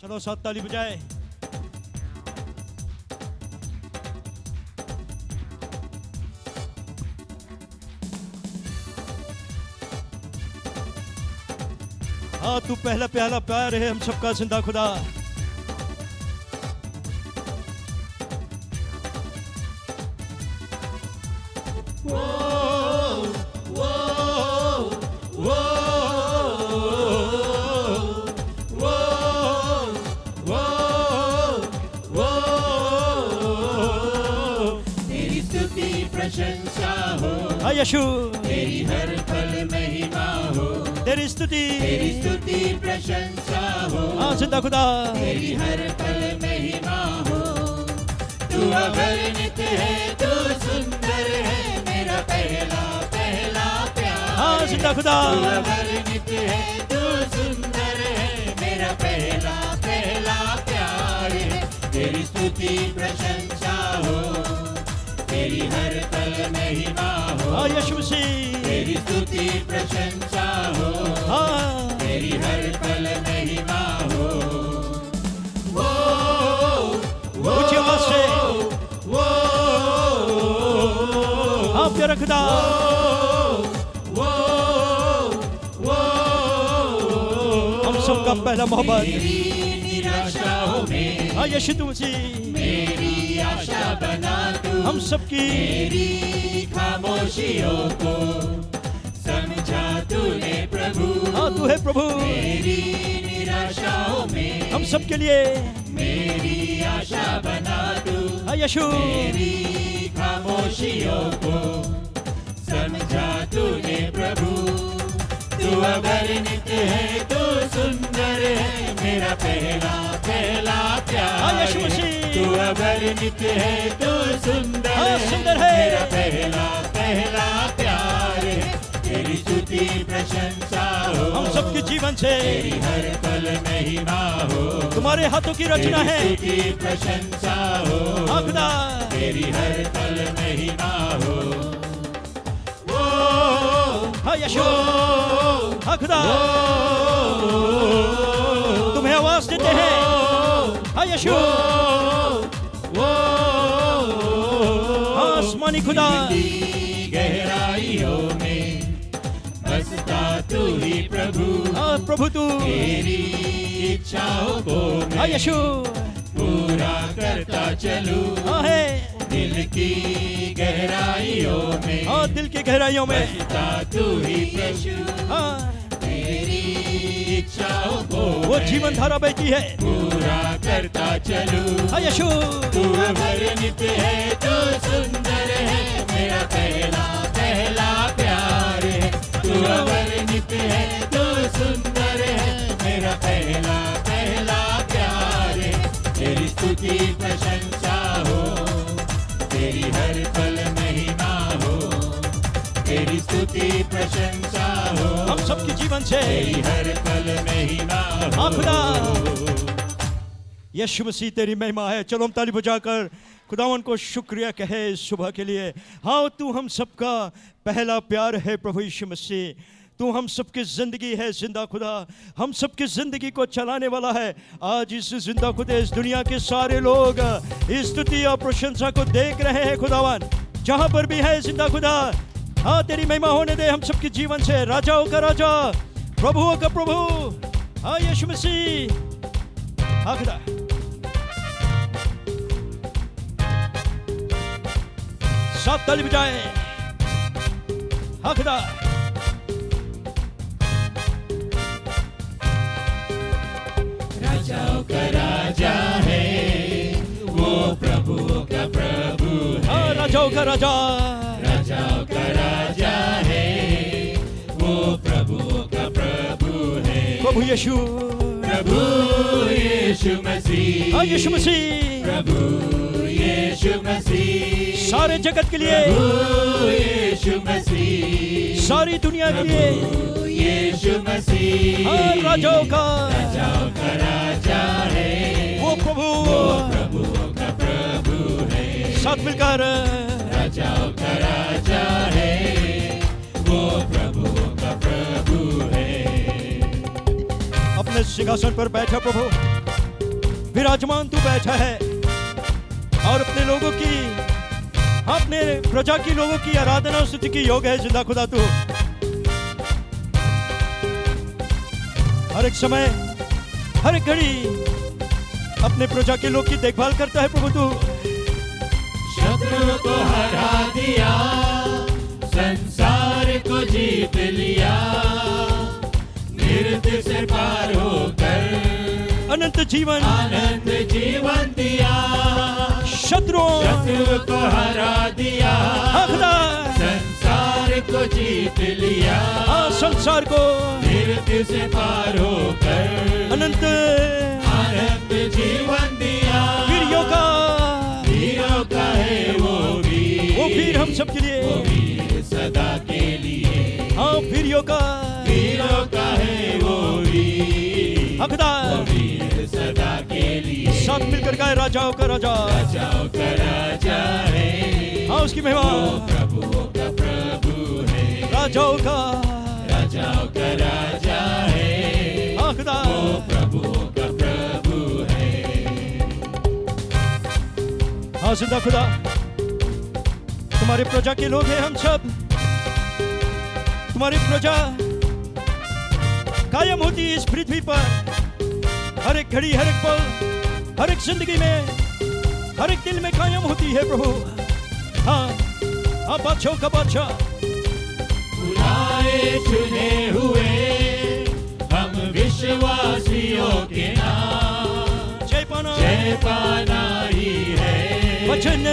चलो साथ ताली बजाए। हाँ तू पहला प्याला प्यार है हम सबका जिंदा खुदा। तेरी स्तुति प्रशंसा हो, हाँ यीशु तेरी हर पल महिमा हो, तेरी स्तुति प्रशंसा हो, हाँ जिंदा खुदा। तेरी हर पल महिमा हो। तू अगणित है, तू सुंदर है, मेरा पहला पहला प्यार। हाँ जिंदा खुदा। तू अगणित है, तू सुंदर है, मेरा पहला पहला प्यार है। तेरी स्तुति प्रशंसा हो, तेरी हर पल महिमा हो। हाँ यीशु मसीह तेरी स्तुति प्रशंसा हो, हाँ तेरी हर पल महिमा हो। वो ऊंची आवाज से हाँ प्यारा खुदा। हम सबका पहला मोहब्बत मेरी निराशाओं में हाँ यीशु तू मसीह मेरी आशा बना तू। हम सबकी मेरी खामोशियों को समझा तूने प्रभु। हाँ तू है प्रभु। मेरी निराशाओं में हम सबके लिए मेरी आशा बना तू। हाँ यीशु मेरी खामोशियों को समझा तूने प्रभु। तू अगणित है, तू सुंदर है, मेरा पहला पहला हाँ प्यार। यीशु मसीह तू अगणित है, तू सुंदर हाँ, है, सुंदर है। मेरा पहला पहला प्यार है। तेरी स्तुति प्रशंसा हो, हम सबके जीवन से तेरी हर पल महिमा हो। तुम्हारे हाथों की रचना है। तेरी स्तुति प्रशंसा हो, हाँ खुदा तेरी हर पल महिमा हो। हाँ यीशु हाँ खुदा तुम्हें आवाज देते हैं। हाँ यीशु हाँ आसमानी खुदा की गहराइयों में बसता तू ही प्रभु। हाँ प्रभु तू तेरी इच्छाओं को हाँ मैं यीशु पूरा करता चलूं। हाँ है दिल की गहराइयों में हाँ दिल की गहराइयों में बसता तू ही प्रभु। हाँ तेरी इच्छाओं को वो मैं जीवन धारा बहती है। पूरा करता चलूं। हाँ यीशु तू अगणित है, तू सुंदर है, मेरा पहला पहला प्यार है। तू अगणित है, तू सुंदर है, मेरा पहला पहला प्यार है। तेरी स्तुति प्रशंसा हो, तेरी हर पल महिमा हो। तेरी स्तुति प्रशंसा हो, हम सबके जीवन से तेरी हर पल महिमा हाँ खुदा हो। यीशु मसीह तेरी महिमा है। चलो हम ताली बजाकर खुदावन को शुक्रिया कहे इस सुबह के लिए। हाँ तू हम सबका पहला प्यार है प्रभु यीशु मसीह। तू हम सबकी ज़िंदगी है जिंदा खुदा। हम सबकी ज़िंदगी को चलाने वाला है। आज इस जिंदा खुदा इस दुनिया के सारे लोग इस स्तुति और प्रशंसा को देख रहे हैं खुदावन। जहाँ पर भी है जिंदा खुदा हाँ तेरी महिमा होने दे हम सबके जीवन से। राजाओं का राजा प्रभुओं का प्रभु हाँ यीशु मसीह हाँ खुदा। साथ ताली बजाए हाँ खुदा। राजाओं का राजा है, वो प्रभुओं का प्रभु है। हाँ राजाओं का राजा राजाओं का राजा है, वो प्रभुओं का प्रभु है। प्रभु यीशु प्रभु यीशु मसीह, हाँ यीशु मसीह प्रभु यीशु मसीह, सारे जगत के लिए प्रभु यीशु मसीह, सारी दुनिया के लिए प्रभु यीशु मसीह। हाँ राजाओं का राजा है, वो प्रभु प्रभुओं का प्रभु है। साथ मिलकर राजाओं का राजा है, वो प्रभुओं का प्रभु है। अपने सिंहासन पर बैठा प्रभु विराजमान तू बैठा है और अपने लोगों की, अपने प्रजा की लोगों की आराधना स्तुति की योग है जिंदा खुदा तू। हर एक समय, हर एक घड़ी अपने प्रजा के लोग की देखभाल करता है प्रभु तू। शत्रु को हरा दिया, संसार को जीत लिया, मृत्यु से पार होकर अनंत जीवन, आनंद जीवन दिया। शत्रु को हरा दिया, संसार को जीत लिया, संसार को मृत्यु से पार होकर अनंत आनंद जीवन दिया। वीरों का है वो वीर हम सब के लिए, वो वीर सदा के लिए। हाँ वीरों का है वो वीर, हकदार, वो वीर सदा के लिए। साथ मिलकर गाए राजाओं का राजा, राजाओं का राजा है। हाँ उसकी महिमा, प्रभुओं का प्रभु है। राजाओं का राजा है। हाँ खुदा, प्रभुओं का प्रभु है। हाँ जिंदा खुदा, तुम्हारे प्रजा के लोग हैं हम सब। तुम्हारी प्रजा कायम होती है इस पृथ्वी पर, हर एक घड़ी, हर एक पल, हर एक जिंदगी में, हर एक दिल में कायम होती है प्रभु। हाँ हाँ बादशाह का बादशाह, बुलाए चुने हुए हम विश्वासियों के नाम, जय पाना ही है वचन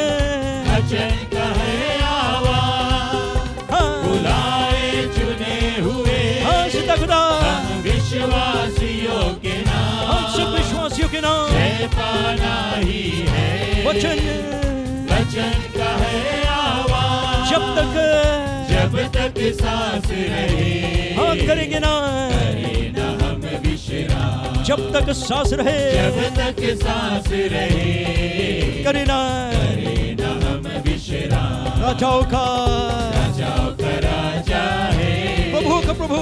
का है आवाज। हाँ बुलाए चुने हुए हाँ जिंदा खुदा, हम विश्वासियों के नाम, हम सब विश्वासियों के नाम, जय पाना ही है वचन का है आवाज। जब तक सांस रहे, हाँ करेंगे ना हम विश्राम। जब तक सांस रहे, जब तक सांस रहे, करे ना हम विश्राम। राजाओं का राजा है, प्रभु का प्रभु,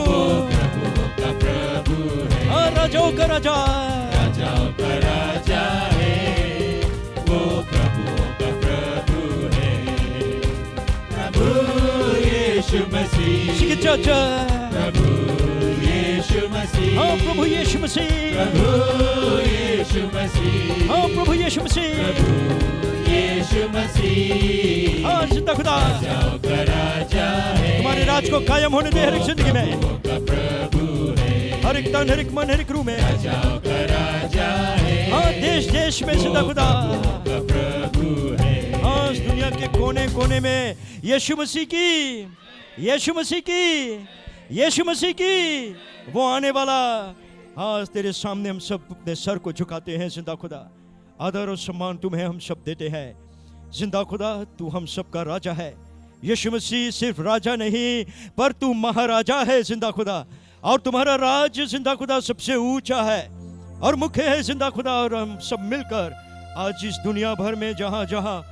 प्रभुओं का प्रभु है। हाँ राजाओं का राजा, राजाओं का राजा है, वो प्रभुओं का प्रभु है। प्रभु यीशु मसीह, चाचा प्रभु यीशु मसीह, हाँ प्रभु यीशु मसीह, प्रभु यीशु मसीह, हाँ प्रभु यीशु मसीह, प्रभु यीशु मसीह। हाँ जिंदा खुदा, राजाओं का राजा है, तुम्हारे राज को कायम होने दे हर एक जिंदगी में, प्रभुओं का प्रभु है। हर एक तन, हर एक मन, हर एक रूह में। राजाओं का राजा है, हाँ देश देश में जिंदा खुदा, का प्रभु है। हाँ इस दुनिया के कोने कोने में यीशु मसीह की, यीशु मसीह की, यीशु मसीह की वो आने वाला। हाँ तेरे सामने हम सब अपने सर को झुकाते हैं जिंदा खुदा, आदर और सम्मान तुम्हें हम सब देते हैं जिंदा खुदा। तू हम सब का राजा है। यीशु मसीह सिर्फ राजा नहीं पर तू महाराजा है जिंदा खुदा, और तुम्हारा राज जिंदा खुदा सबसे ऊंचा है और मुख्य है जिंदा खुदा। और हम सब मिलकर आज इस दुनिया भर में जहाँ जहाँ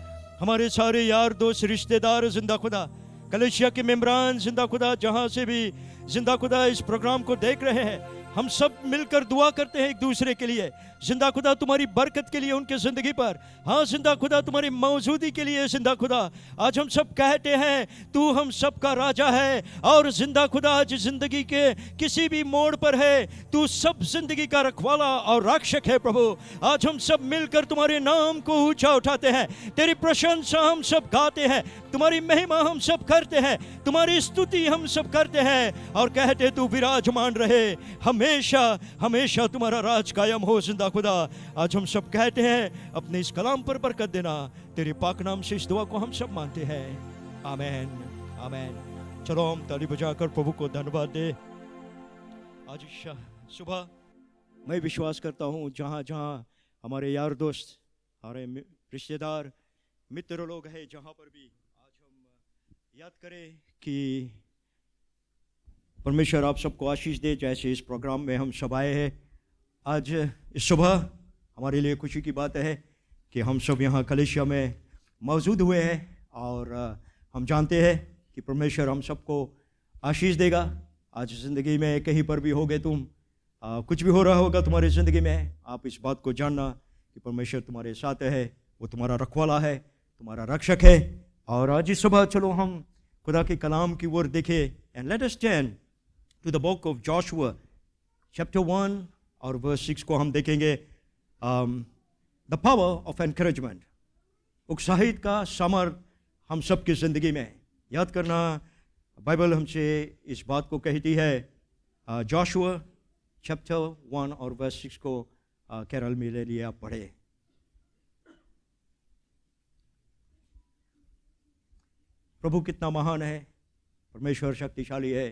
हमारे सारे यार दोस्त रिश्तेदार जिंदा खुदा, कलेशिया के मेंबरान जिंदा खुदा, जहाँ से भी जिंदा खुदा इस प्रोग्राम को देख रहे हैं, हम सब मिलकर दुआ करते हैं एक दूसरे के लिए जिंदा खुदा, तुम्हारी बरकत के लिए उनके जिंदगी पर। हाँ जिंदा खुदा तुम्हारी मौजूदी के लिए जिंदा खुदा आज हम सब कहते हैं तू हम सब का राजा है। और जिंदा खुदा आज जिंदगी के किसी भी मोड़ पर है, तू सब जिंदगी का रखवाला और रक्षक है प्रभु। आज हम सब मिलकर तुम्हारे नाम को ऊंचा उठाते हैं, तेरी प्रशंसा हम सब गाते हैं, तुम्हारी महिमा हम सब करते हैं, तुम्हारी स्तुति हम सब करते हैं और कहते तू विराजमान रहे, हमेशा हमेशा तुम्हारा राज कायम हो जिंदा खुदा। आज हम सब कहते हैं अपने इस कलाम पर बरकत देना, तेरे पाक नाम से इस दुआ को हम सब मानते हैं, आमीन आमीन। चलो हम ताली बजाकर प्रभु को धन्यवाद दे। आज सुबह मैं विश्वास करता हूँ जहाँ जहाँ हमारे यार दोस्त, हमारे रिश्तेदार, मित्र लोग हैं, जहाँ पर भी आज हम याद करें कि परमेश्वर आप सबको आशीष दे। जैसे इस प्रोग्राम में हम सब आए हैं आज इस सुबह, हमारे लिए खुशी की बात है कि हम सब यहाँ कलेशिया में मौजूद हुए हैं और हम जानते हैं कि परमेश्वर हम सबको आशीष देगा। आज ज़िंदगी में कहीं पर भी होगे तुम, कुछ भी हो रहा होगा तुम्हारी ज़िंदगी में, आप इस बात को जानना कि परमेश्वर तुम्हारे साथ है, वो तुम्हारा रखवाला है, तुम्हारा रक्षक है। और आज इस सुबह चलो हम खुदा के कलाम की ओर देखें। And let us turn to the book of Joshua chapter 1 और वर्स 6 को हम देखेंगे। द पावर ऑफ एनकरेजमेंट, उत्साहित का सामर्थ हम सब की ज़िंदगी में। याद करना, बाइबल हमसे इस बात को कहती है। जोशुआ चैप्टर 1 और वर्स 6 को कैरल में ले लिए आप पढ़े। प्रभु कितना महान है, परमेश्वर शक्तिशाली है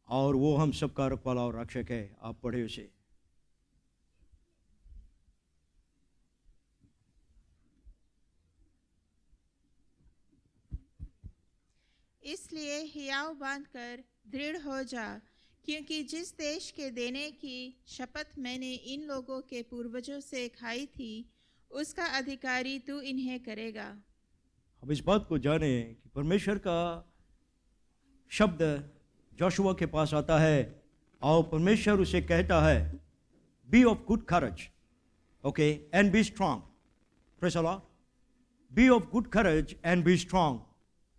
और वो हम सबका रखवाला और रक्षक है। आप पढ़े उसे। इसलिए हियाव बांधकर दृढ़ हो जा, क्योंकि जिस देश के देने की शपथ मैंने इन लोगों के पूर्वजों से खाई थी, उसका अधिकारी तू इन्हें करेगा। हम इस बात को जाने कि परमेश्वर का शब्द जोशुआ के पास आता है और परमेश्वर उसे कहता है, be of good courage, okay, and be strong. Praise the Lord. Be of good courage and be strong.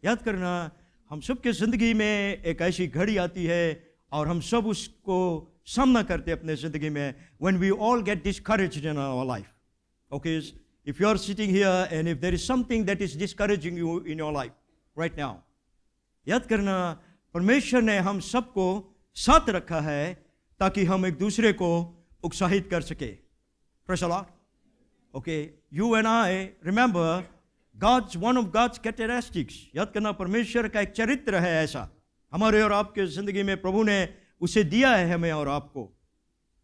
याद करना, हम सब के ज़िंदगी में एक ऐसी घड़ी आती है और हम सब उसको सामना करते हैं अपने ज़िंदगी में, when we all get discouraged in our life. Okay, if you are sitting here and if there is something that is discouraging you in your life right now, याद करना, परमेश्वर ने हम सबको साथ रखा है ताकि हम एक दूसरे को उत्साहित कर सके। Praise the Lord. Okay, you and I remember one of God's characteristics. याद करना, परमेश्वर का एक चरित्र है ऐसा हमारे और आपके ज़िंदगी में। प्रभु ने उसे दिया है हमें और आपको,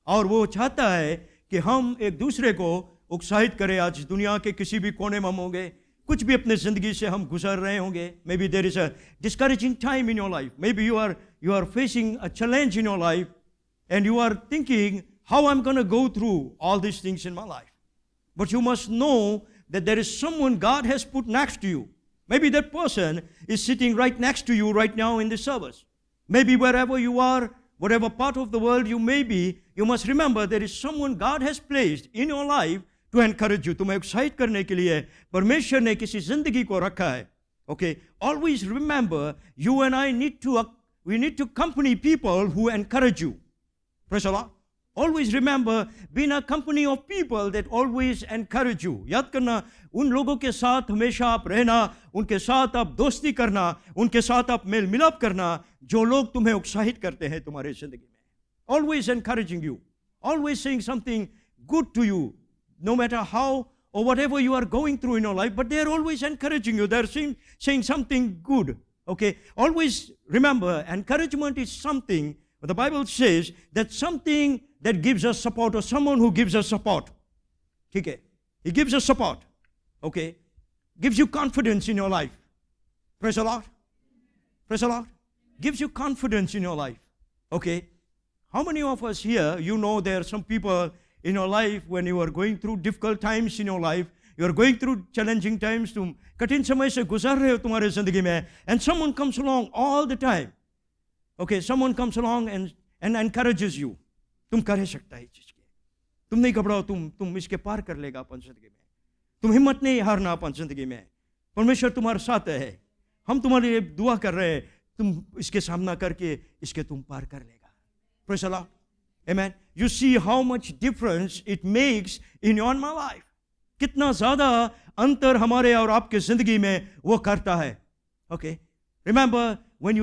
और वो चाहता है कि हम एक दूसरे को उत्साहित करें। आज दुनिया के किसी भी कोने में हम होंगे, कुछ भी अपने ज़िंदगी से हम गुजर रहे होंगे। May be there is a discouraging time in your life, may be you are facing a challenge in your life and you are thinking how I am gonna go through all this things in my life. But you must know that there is someone God has put next to you. Maybe that person is sitting right next to you right now in the service. Maybe wherever you are, whatever part of the world you may be, you must remember there is someone God has placed in your life to encourage you. तुम्हें उत्साहित करने के लिए परमेश्वर ने किसी जिंदगी को रखा है। Okay, always remember, you and I need to accompany people who encourage you. Praise the Lord. Always remember, be in a company of people that always encourage you. याद करना, उन लोगों के साथ हमेशा आप रहना, उनके साथ आप दोस्ती करना, उनके साथ आप मेल मिलाप करना, जो लोग तुम्हें उत्साहित करते हैं तुम्हारे जिंदगी में। Always encouraging you, always saying something good to you, no matter how or whatever you are going through in your life, but they are always encouraging you. They are saying something good. Okay, always remember, encouragement is something. But the Bible says that something that gives us support, or someone who gives us support. Okay? He gives us support. Okay? Gives you confidence in your life. Praise the Lord. Praise the Lord. Gives you confidence in your life. Okay? How many of us here, you know there are some people in your life when you are going through difficult times in your life, you are going through challenging times, तुम कठिन समय से गुजर रहे हो तुम्हारे जिंदगी में, and someone comes along all the time. Okay, someone comes along and encourages you. तुम कर सकता है इस चीज के, तुम नहीं घबराओ, तुम इसके पार कर लेगा अपन जिंदगी में, तुम हिम्मत नहीं हारना अपन जिंदगी में, परमेश्वर तुम्हारे साथ है, हम तुम्हारे लिए दुआ कर रहे हैं, तुम इसके सामना करके इसके तुम पार कर लेगा। Praise the Lord. Amen. You see how much difference it makes in your and my life. कितना ज्यादा अंतर हमारे और आपके जिंदगी में वो करता है। Okay. Remember, when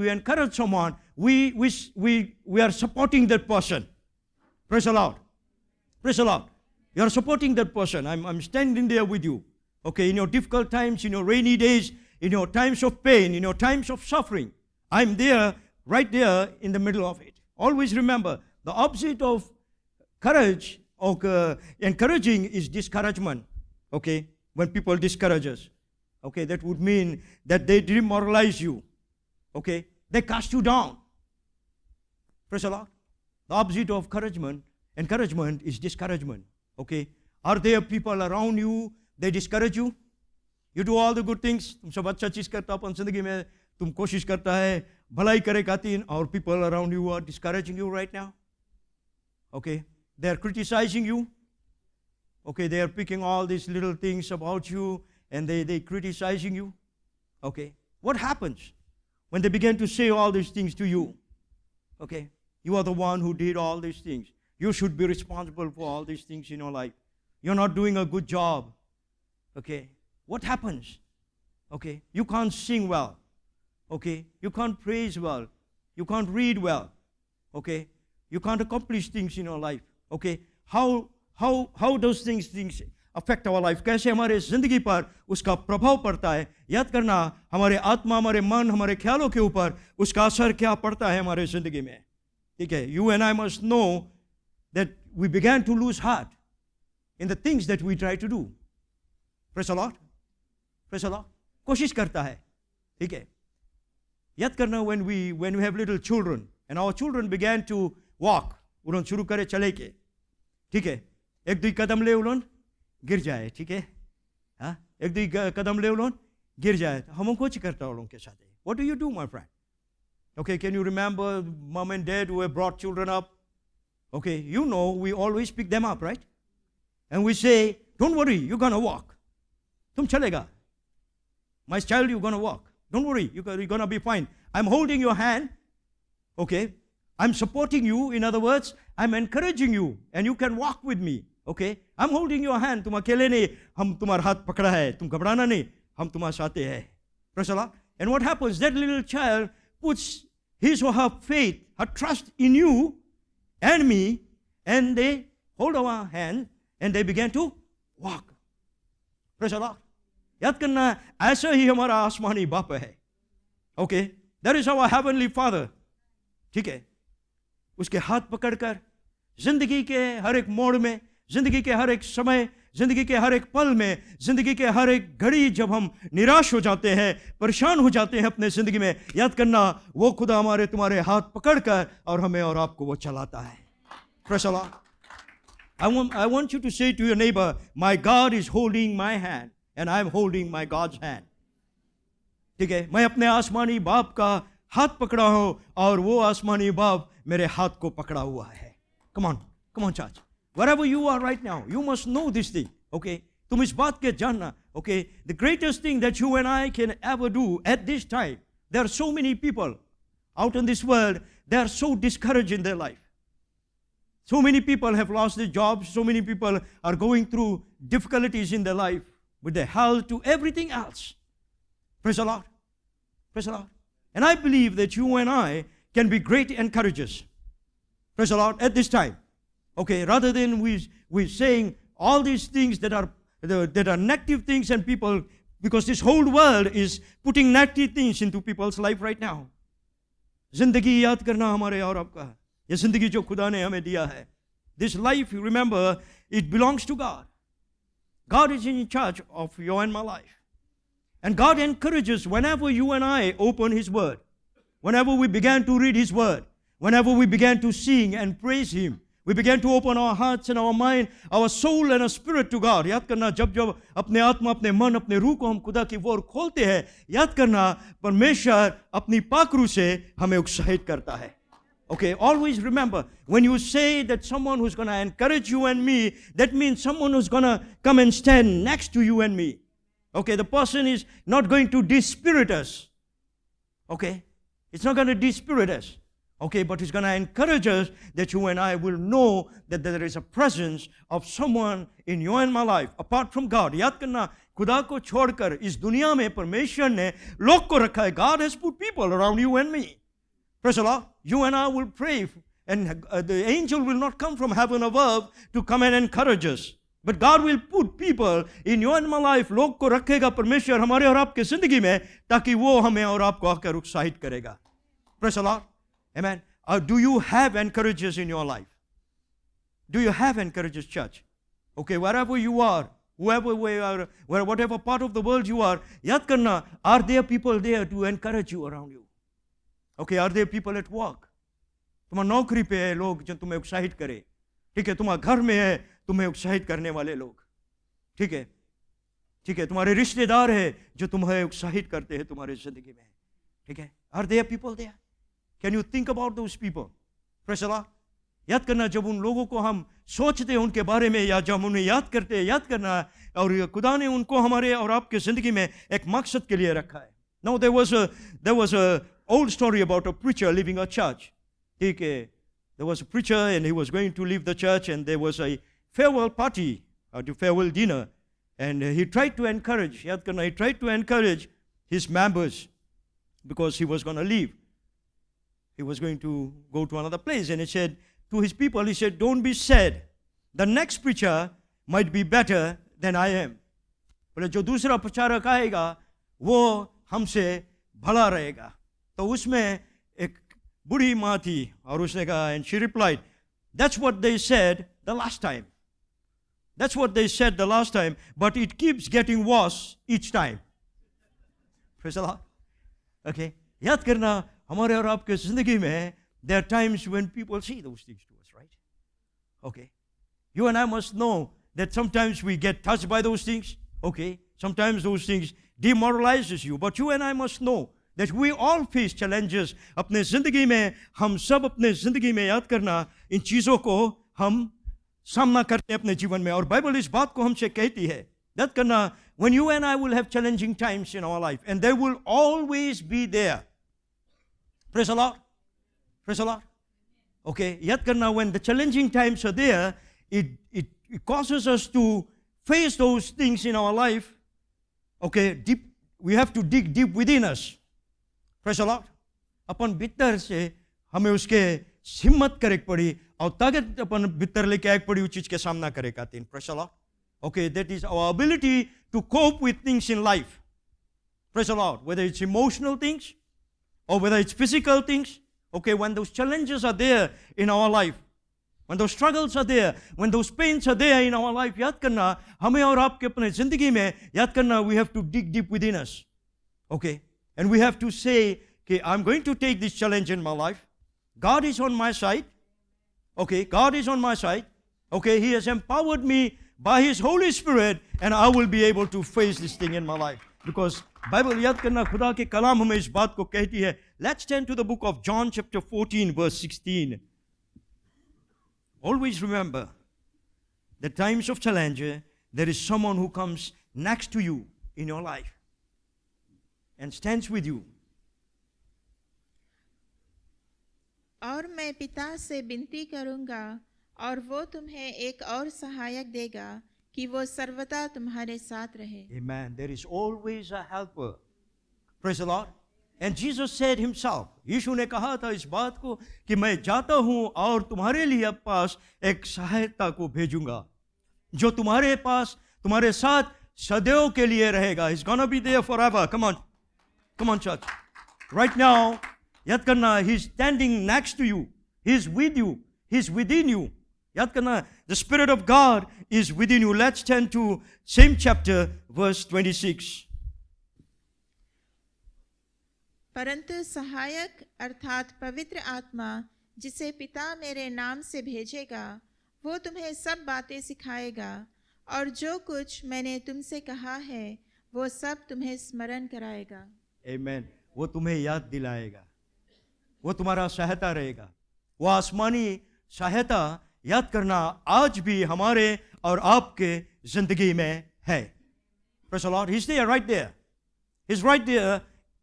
we encourage someone, we are supporting that person. Praise the Lord. Praise the Lord. You are supporting that person. I'm standing there with you. Okay, in your difficult times, in your rainy days, in your times of pain, in your times of suffering, I'm there, right there in the middle of it. Always remember, the opposite of courage or encouraging is discouragement. Okay, when people discourage us. Okay, that would mean that they demoralize you. Okay, they cast you down. Praise the Lord. The opposite of encouragement is discouragement. Okay, are there people around you, they discourage you? You do all the good things. तुम सब अच्छा चीज करता अपन जिंदगी में, तुम कोशिश करता है भलाई करे खातिर, और people around you are discouraging you right now. Okay, they are criticizing you. Okay, they are picking all these little things about you and they criticizing you. Okay, what happens when they begin to say all these things to you? Okay, you are the one who did all these things. You should be responsible for all these things in your life. You're not doing a good job. Okay, what happens? Okay, you can't sing well. Okay, you can't praise well. You can't read well. Okay, you can't accomplish things in your life. Okay, how those things affect our life? कैसे हमारे जिंदगी पर उसका प्रभाव पड़ता है? याद करना, हमारे आत्मा, हमारे मन, हमारे ख्यालों के ऊपर उसका असर क्या पड़ता है हमारे जिंदगी में? ठीक है, you and I must know that we began to lose heart in the things that we try to do. Praise the Lord. Praise the Lord. कोशिश करता है, ठीक है. याद करना, when we have little children and our children began to walk, उन्होंने शुरू करे चले के, ठीक है, एक दो कदम ले उन्होंने गिर जाए, ठीक है, हाँ, एक दो कदम ले उन्होंने गिर जाए, हम कुछ करता उन लोगों के साथ. What do you do, my friend? Okay, can you remember mom and dad who have brought children up? Okay, you know, we always pick them up, right? And we say, don't worry, you're going to walk. तुम चलेगा. My child, you're going to walk. Don't worry, you're going to be fine. I'm holding your hand. Okay, I'm supporting you. In other words, I'm encouraging you and you can walk with me. Okay, I'm holding your hand. तुम अकेले नहीं, हम तुम्हारा हाथ पकड़ा है, तुम घबराना नहीं, हम तुम्हारे साथ हैं. Praise the Lord. And what happens? That little child puts his or her faith, her trust in you and me, and they hold our hand and they began to walk. Praise the Lord. याद करना, ऐसा ही हमारा आसमानी बाप है. Okay, that is our heavenly Father. ठीक है, उसके हाथ पकड़कर जिंदगी के हर एक मोड़ में, जिंदगी के हर एक समय, जिंदगी के हर एक पल में, जिंदगी के हर एक घड़ी जब हम निराश हो जाते हैं, परेशान हो जाते हैं अपने जिंदगी में, याद करना, वो खुदा हमारे तुम्हारे हाथ पकड़कर और हमें और आपको वो चलाता है. Praise the Lord. I want you to say to your neighbor, my God is holding my hand and I'm holding my God's hand. ठीक है, मैं अपने आसमानी बाप का हाथ पकड़ा हूं और वो आसमानी बाप मेरे हाथ को पकड़ा हुआ है. Come on church. Wherever you are right now, you must know this thing. Okay, तुम इस बात के जानना. Okay, the greatest thing that you and I can ever do at this time, there are so many people out in this world, they are so discouraged in their life. So many people have lost their jobs. So many people are going through difficulties in their life with their health to everything else. Praise the Lord. Praise the Lord. And I believe that you and I can be great encouragers. Praise the Lord. At this time. Okay, rather than we saying all these things that are negative things and people, because this whole world is putting negative things into people's life right now. जिंदगी याद करना हमारे और आपका, ये जिंदगी जो खुदा ने हमें दिया है. This life, you remember, it belongs to God. God is in charge of your and my life. And God encourages whenever you and I open His Word, whenever we began to read His Word, whenever we began to sing and praise Him, we began to open our hearts and our mind, our soul and our spirit to God. याद करना, जब जब अपने आत्मा, अपने मन, अपने रूह को हम खुदा की ओर खोलते हैं, याद करना, परमेश्वर अपनी पाखरू से हमें उत्साहित करता है. Okay, always remember, when you say that someone who's going to encourage you and me, that means someone who's going to come and stand next to you and me. Okay, the person is not going to dispirit us. Okay, it's not going to dispirit us. Okay, but it's going to encourage us that you and I will know that there is a presence of someone in your and my life apart from God. याद करना, खुदा को छोड़कर इस दुनिया में परमेश्वर ने लोग को रखा है. God has put people around you and me. Praise the Lord. You and I will pray, and the angel will not come from heaven above to come and encourage us. But God will put people in your and my life. लोग को रखेगा परमेश्वर हमारे और आपके जिंदगी में, ताकि वो हमें और आपको आकर उत्साहित करेगा. Praise the Lord. Amen. Do you have encouragers in your life? Do you have encouragers, church? Okay, wherever you are, whoever we are, whatever part of the world you are, याद करना, are there people there to encourage you around you? Okay, are there people at work? तुम्हारा नौकरी पे है लोग जो तुम्हें उत्साहित करे. ठीक है, तुम्हारा घर में है तुम्हें उत्साहित करने वाले लोग. ठीक है, ठीक है, तुम्हारे रिश्तेदार है जो तुम्हें उत्साहित करते हैं तुम्हारे जिंदगी में. ठीक है, are there people there? Can you think about those people? Praise the Lord. याद करना, जब उन लोगों को हम सोचते हैं उनके बारे में, या जब हम उन्हें याद करते हैं, याद करना, और खुदा ने उनको हमारे और आपके ज़िंदगी में एक मकसद के लिए रखा है. Now there was a old story about a preacher leaving a church. ठीक है, there was a preacher and he was going to leave the church, and there was a farewell party, or the farewell dinner, and he tried to encourage, याद करना, he tried to encourage his members because he was going to leave. He was going to go to another place, and he said to his people, he said, don't be sad. The next preacher might be better than I am. बोले जो दूसरा प्रचारक आएगा वो हमसे भला रहेगा. तो उसमें एक बूढ़ी माँ थी और उसने कहा, and she replied, that's what they said the last time. That's what they said the last time, but it keeps getting worse each time. Praise the Lord. Okay. याद करना, हमारे और आपके जिंदगी में there are times when people say those things to us, right? Okay. You and I must know that sometimes we get touched by those things. Okay. Sometimes those things demoralizes you, but you and I must know that we all face challenges. अपने जिंदगी में हम सब अपने जिंदगी में, याद करना, इन चीजों को हम सामना करते हैं अपने जीवन में, और बाइबल इस बात को हमसे कहती है. याद करना, when you and I will have challenging times in our life, and they will always be there. Praise the Lord. Praise the Lord. Okay, yet when the challenging times are there, it causes us to face those things in our life. Okay, deep, we have to dig deep within us. Praise the Lord. अपन भीतर से हमें उसके हिम्मत करे पड़ी और ताकत अपन भीतर लेके आए पड़ी उस चीज के सामना करे खाते हैं. Praise the Lord. Okay, that is our ability to cope with things in life. Praise the Lord. Whether it's emotional things or whether it's physical things. Okay, when those challenges are there in our life, when those struggles are there, when those pains are there in our life, याद करना, हमें और आपके अपने जिंदगी में, याद करना, we have to dig deep within us. Okay, and we have to say, okay, I'm going to take this challenge in my life. God is on my side. Okay, God is on my side. Okay, He has empowered me by His Holy Spirit, and I will be able to face this thing in my life. Because Bible, याद करना, खुदा के कलाम हमें इस बात को कहती है. Let's turn to the book of John chapter 14 verse 16. Always remember, the times of challenge, there is someone who comes next to you in your life and stands with you. और मैं पिता से विनती करूंगा और वो तुम्हें एक और सहायक देगा कि वो सर्वदा तुम्हारे साथ रहे. Amen. There is always a helper. Praise the Lord. And Jesus said himself, यीशु ने कहा था इस बात को कि मैं जाता हूं और तुम्हारे लिए पास एक सहायता को भेजूंगा जो तुम्हारे पास, तुम्हारे साथ सदैव के लिए रहेगा. He's gonna be there forever. Come on church. Right now, याद करना, He's standing next to you. He's with you. He's within you. याद करना, the Spirit of God is within you. Let's turn to same chapter, verse 26. परंतु सहायक अर्थात पवित्र आत्मा जिसे पिता मेरे नाम से भेजेगा, वो तुम्हें सब बातें सिखाएगा और जो कुछ मैंने तुमसे कहा है वो सब तुम्हें स्मरण कराएगा. Amen. वो तुम्हें याद दिलाएगा, वो तुम्हारा सहायता रहेगा. वो आसमानी सहायता, याद करना, आज भी हमारे और आपके जिंदगी में है. Praise the Lord. He's there, right there. He's right there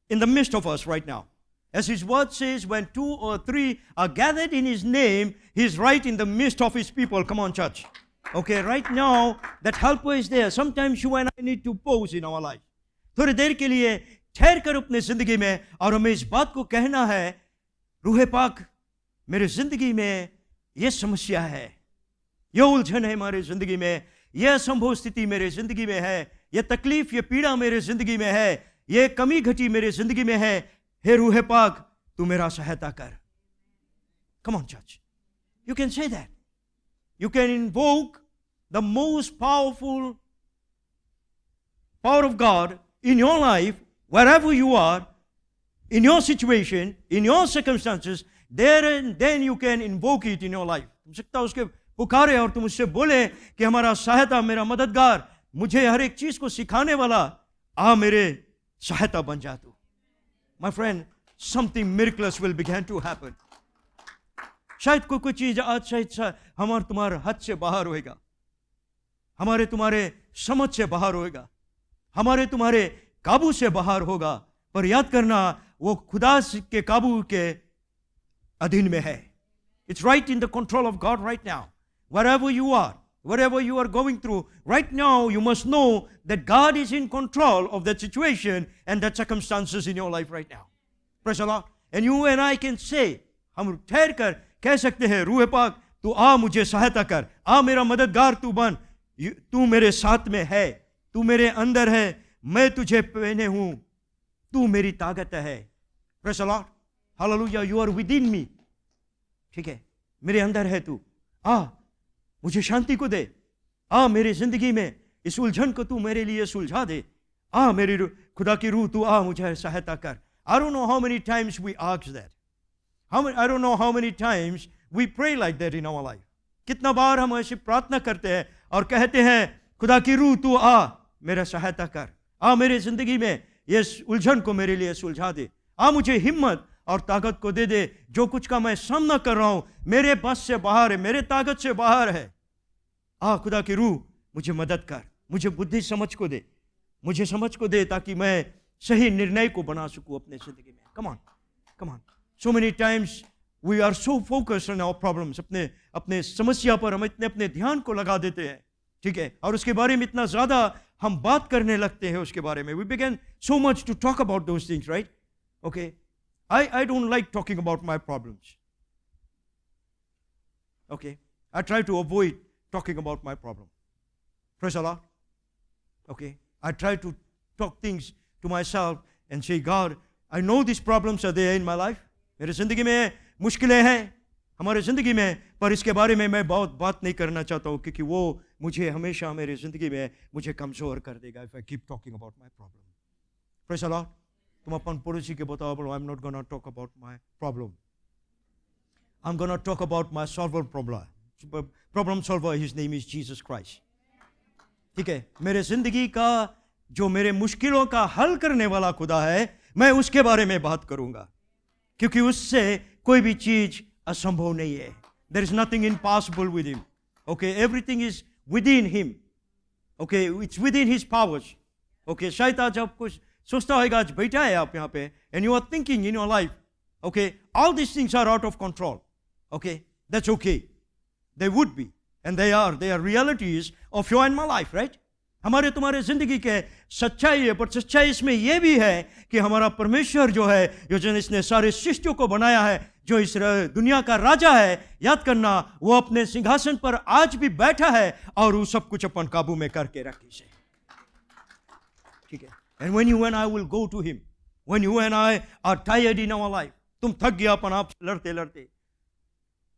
in the midst of us right now. As His word says, when 2 or 3 are gathered in His name, He's right in the midst of His people. Come on, church. Okay, right now, that helper is there. Sometimes you and I need to pause in our life. थोड़ी देर के लिए ठहर कर अपने जिंदगी में, और हमें इस बात को कहना है, रूहे पाक, मेरे जिंदगी में ये समस्या है, ये उलझन है हमारे जिंदगी में, ये असंभव स्थिति मेरे जिंदगी में है, ये तकलीफ, ये पीड़ा मेरे जिंदगी में है, ये कमी घटी मेरे जिंदगी में है. हे रूहे पाक, तू मेरा सहायता कर. Come on, church. You can say that. You can invoke the most powerful power of God in your life, wherever you are, in your situation, in your circumstances. There and then you can invoke it in your life. तुम सकता उसके पुकारे और तुम उससे बोले कि हमारा सहायता, मेरा मददगार, मुझे हर एक चीज को सिखाने वाला, आ मेरे सहायता बन जा तू. My friend, something miraculous will begin to happen. शायद कोई चीज आज शायद हमारे तुम्हारे हाथ से बाहर होएगा, हमारे तुम्हारे समझ से बाहर होएगा, हमारे तुम्हारे काबू से बाहर होगा, पर याद करना वो खुदा के काबू के अधीन में है. It's right in the control of God right now. Wherever you are, whatever you are going through, right now you must know that God is in control of that situation and that circumstances in your life right now. Praise the Lord. And you and I can say, हम ठहर कर कह सकते हैं, रूह पाक तू आ मुझे सहायता कर, आ मेरा मददगार तू बन, तू मेरे साथ में है, तू मेरे अंदर है, मैं तुझे पहने हूं, तू मेरी ताकत है. Praise the Lord. Hallelujah. You are within me. ठीक है, मेरे अंदर है तू, आ मुझे शांति को दे, आ मेरी जिंदगी में इस उलझन को तू मेरे लिए सुलझा दे, आ मेरी खुदा की रूह तू आ मुझे सहायता कर. I don't know how many times we ask that. I don't know how many times we pray like that in our life. कितना बार हम ऐसी प्रार्थना करते हैं और कहते हैं खुदा की रूह तू आ मेरा सहायता कर, आ मेरी जिंदगी में ये उलझन को मेरे लिए सुलझा दे, आ मुझे हिम्मत और ताकत को दे दे, जो कुछ का मैं सामना कर रहा हूं मेरे बस से बाहर है, मेरे ताकत से बाहर है. आ खुदा की रूह मुझे मदद कर, मुझे बुद्धि समझ को दे, मुझे समझ को दे ताकि मैं सही निर्णय को बना सकूं अपने जिंदगी में. Come on. So many times we are so focused on our problems. अपने समस्या पर हम इतने अपने ध्यान को लगा देते हैं, ठीक है, और उसके बारे में इतना ज्यादा हम बात करने लगते हैं उसके बारे में. We begin so much to talk about those things, right? Okay, I don't like talking about my problems. Okay, I try to avoid talking about my problem. Praise the Lord. Okay, I try to talk things to myself and say, God, I know these problems are there in my life. मेरे जिंदगी में मुश्किलें हैं हमारे जिंदगी में, पर इसके बारे में मैं बहुत बात नहीं करना चाहता हूँ, क्योंकि वो मुझे हमेशा मेरी जिंदगी में मुझे कमजोर कर देगा if I keep talking about my problem. Praise the Lord. तुम अपन पड़ोसी के बताओ, बोलो, I'm not gonna talk about my problem. I'm gonna talk about my solver problem solver. His name is Jesus Christ. ठीक है, मेरे जिंदगी का जो मेरे मुश्किलों का हल करने वाला खुदा है, मैं उसके बारे में बात करूंगा, क्योंकि उससे कोई भी चीज असंभव नहीं है. There is nothing impossible with him. Okay, everything is within him. Okay, it's within his powers. Okay, शायद आज आप कुछ सोचता होगा, आज बैठा है आप यहाँ पे, and you are thinking in your life, okay, all these things are out of control. Okay, that's okay. They would be, and they are realities of your and my life, right? हमारे तुम्हारे जिंदगी के सच्चाई है, पर सच्चाई इसमें यह भी है कि हमारा परमेश्वर जो है, जो इसने सारे सृष्टियों को बनाया है, जो इस दुनिया का राजा है, याद करना वो अपने सिंहासन पर आज भी बैठा है और वो सब कुछ अपन काबू में करके रखी से. ठीक है. And when you and I will go to him, when you and I are tired in our life, तुम थक गया अपन आप लड़ते लड़ते,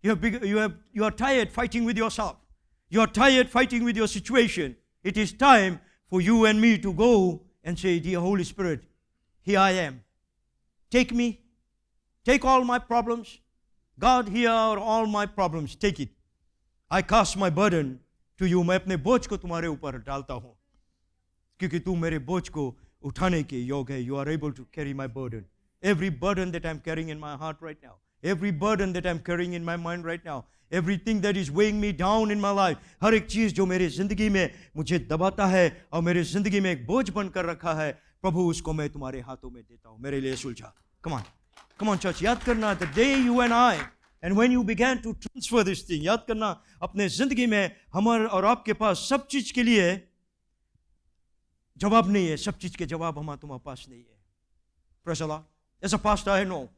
you are tired fighting with yourself, you are tired fighting with your situation. It is time for you and me to go and say, dear Holy Spirit, here I am. Take me, take all my problems. God, here are all my problems, take it. I cast my burden to you. मैं अपने बोझ को तुम्हारे ऊपर डालता हूँ, क्योंकि तू मेरे बोझ को उठाने के योग्य है. You are able to carry my burden. Every burden that I'm carrying in my heart right now, every burden that I'm carrying in my mind right now, everything that is weighing me down in my life, हर एक चीज जो मेरी जिंदगी में मुझे दबाता है और मेरी जिंदगी में एक बोझ बनकर रखा है, प्रभु उसको मैं तुम्हारे हाथों में देता हूँ, मेरे लिए सुलझा. Come on church, याद करना, the day you and I, and when you began to transfer this thing, याद करना अपने जिंदगी में हमारे और आपके पास सब चीज के लिए जवाब नहीं है, सब चीज के जवाब तुम्हारे पास नहीं है. Praise the Lord. As a pastor, I know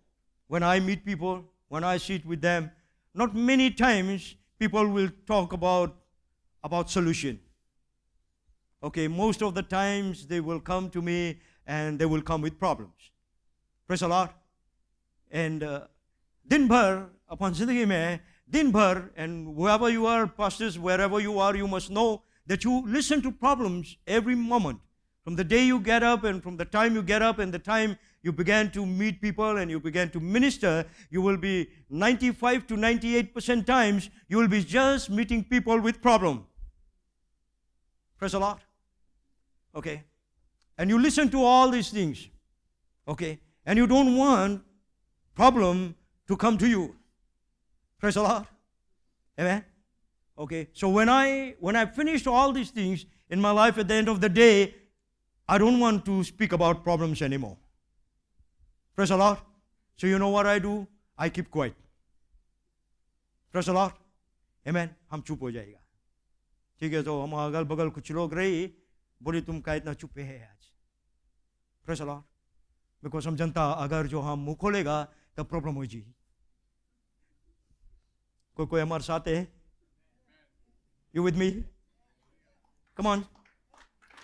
when I meet people, when I sit with them, not many times people will talk about solution. Okay, most of the times they will come to me and they will come with problems. Praise the Lord. And दिन भर अपन जिंदगी में दिन भर, and wherever you are, pastors, wherever you are, you must know that you listen to problems every moment. From the day you get up and from the time you get up and the time you began to meet people and you began to minister, you will be 95 to 98% times, you will be just meeting people with problem. Praise the Lord. Okay. And you listen to all these things. Okay. And you don't want problem to come to you. Praise the Lord. Amen. Okay. So when I finished all these things in my life, at the end of the day, I don't want to speak about problems anymore. Praise the Lord. So you know what I do? I keep quiet. Praise the Lord. Amen. हम चुप हो जाएगा. ठीक है. तो हम अगल बगल कुछ लोग रही बोले तुम का इतना चुप है आज. Praise the Lord. Because हम जनता अगर जो हम मुंह खोलेगा तब प्रॉब्लम हो जाएगी. कोई हमारे साथ है? You with me? Come on.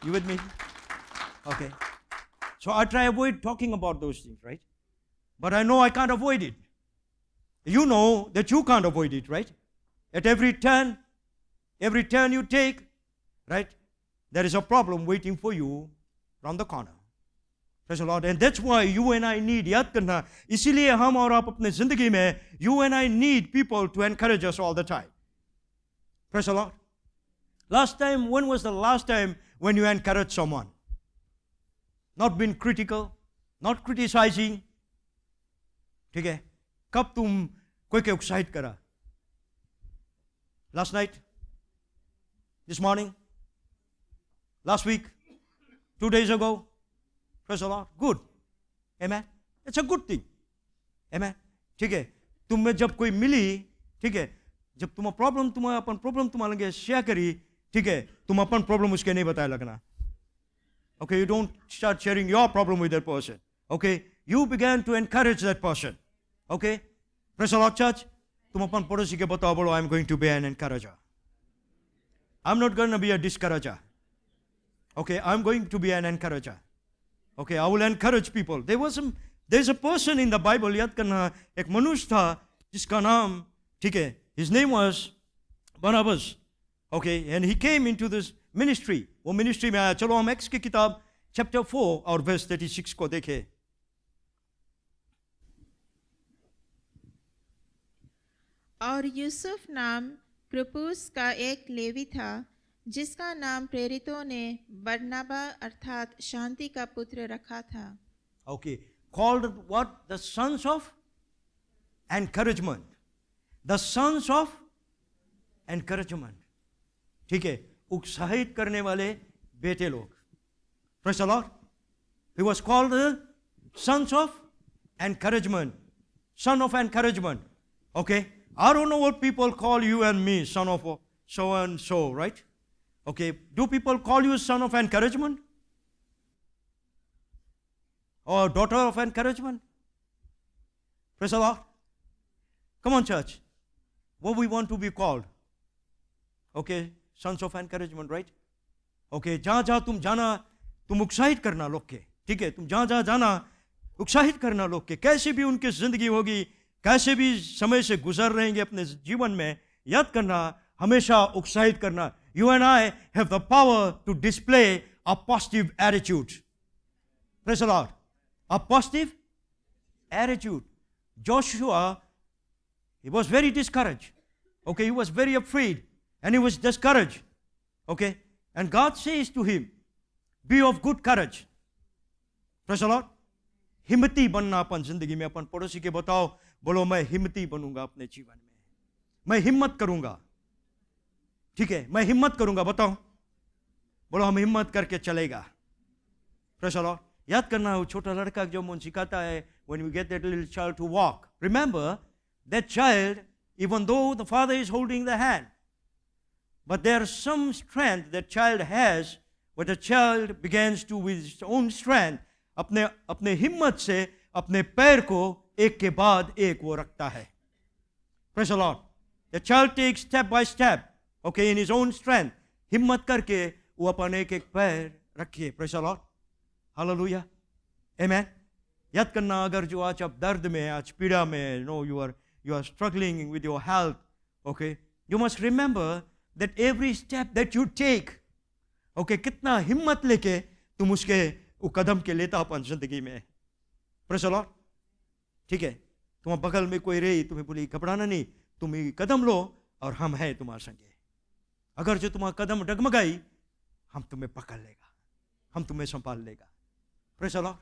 You with me? Okay. So I try to avoid talking about those things, right? But I know I can't avoid it. You know that you can't avoid it, right? At every turn you take, right? There is a problem waiting for you around the corner. Praise the Lord. And that's why you and I need, याद करना, इसीलिए हम और आप अपने जिंदगी में, you and I need people to encourage us all the time. Praise the Lord. When was the last time when you encouraged someone? Not being critical, not criticizing. ठीक है? कब तुम कोई के उत्साहित करा? Last night? This morning? Last week? 2 days ago? Praise the Lord. Good. Amen. It's a good thing. Amen. ठीक है? तुम में जब कोई मिली, ठीक है? जब तुम अपन प्रॉब्लम तुम्हारे लगे शेयर करी, ठीक है? तुम अपन प्रॉब्लम उसके नहीं बताया लगना. Okay, you don't start sharing your problem with that person. Okay, you began to encourage that person. Okay, praise the Lord, church. तुम अपन पड़ोसी के बताओ बोलो, I'm going to be an encourager. I'm not going to be a discourager. Okay, I'm going to be an encourager. Okay, I will encourage people. There's a person in the Bible, याद करना, एक मनुष्य था जिसका नाम, ठीक है, his name was Barnabas. Okay, and he came into this ministry. वो मिनिस्ट्री में आया. चलो हम एक्स की किताब चैप्टर 4 और वर्स 36 को देखें. और यूसुफ नाम क्रुपुस का एक लेवी था जिसका नाम प्रेरितों ने बरनबा अर्थात शांति का पुत्र रखा था. Okay, called what? The sons of encouragement. The sons of encouragement. ठीक है, उत्साहित करने वाले बेटे लोग. Praise the Lord. He was called the sons of encouragement. Son of encouragement. Okay. I don't know what people call you and me, son of so and so, right? Okay. Do people call you son of encouragement? Or daughter of encouragement? Praise the Lord. Come on, church. What we want to be called? Okay. Sons of encouragement, right? Okay, जहाँ तुम जाना तुम उत्साहित करना लोग के. ठीक है, तुम जहाँ जाना उत्साहित करना लोग के. कैसे भी उनकी जिंदगी होगी, कैसे भी समय से गुजर रहेंगे अपने जीवन में, याद करना हमेशा उत्साहित करना. You and I have the power to display a positive attitude. Praise the Lord. A positive attitude. Joshua, he was very discouraged. Okay, he was very afraid. And he was discouraged. Okay? And God says to him, be of good courage. Praise the Lord. हिम्मती बनना अपन जिंदगी में. अपन पड़ोसी के बताओ, बोलो मैं हिम्मती बनूंगा अपने जीवन में. मैं हिम्मत करूंगा. ठीक है, मैं हिम्मत करूंगा. बताओ, बोलो हम हिम्मत करके चलेगा. Praise the Lord. याद करना वो छोटा लड़का जो मुझे सिखाता है, when we get that little child to walk. Remember, that child, even though the father is holding the hand, but there's some strength that child has, but the child begins to, with his own strength, अपने हिम्मत से अपने पैर को एक के बाद एक वो रखता है. Praise the Lord. The child takes step by step, okay, in his own strength. हिम्मत करके वो अपन एक एक पैर रखिए. Praise the Lord. Hallelujah. Amen. याद करना अगर जो आज आप दर्द में, आज पीड़ा में, you are struggling with your health, okay, you must remember that every step that you take, okay, कितना हिम्मत लेके तुम उसके वो कदम के लेता अपन जिंदगी में. Praise the Lord. ठीक है, तुम्हारे बगल में कोई रही, तुम्हें बोली घबराना नहीं, तुम ही कदम लो और हम हैं तुम्हारे संगे. अगर जो तुम्हारा कदम डगमगाई, हम तुम्हें पकड़ लेगा, हम तुम्हें संभाल लेगा. Praise the Lord.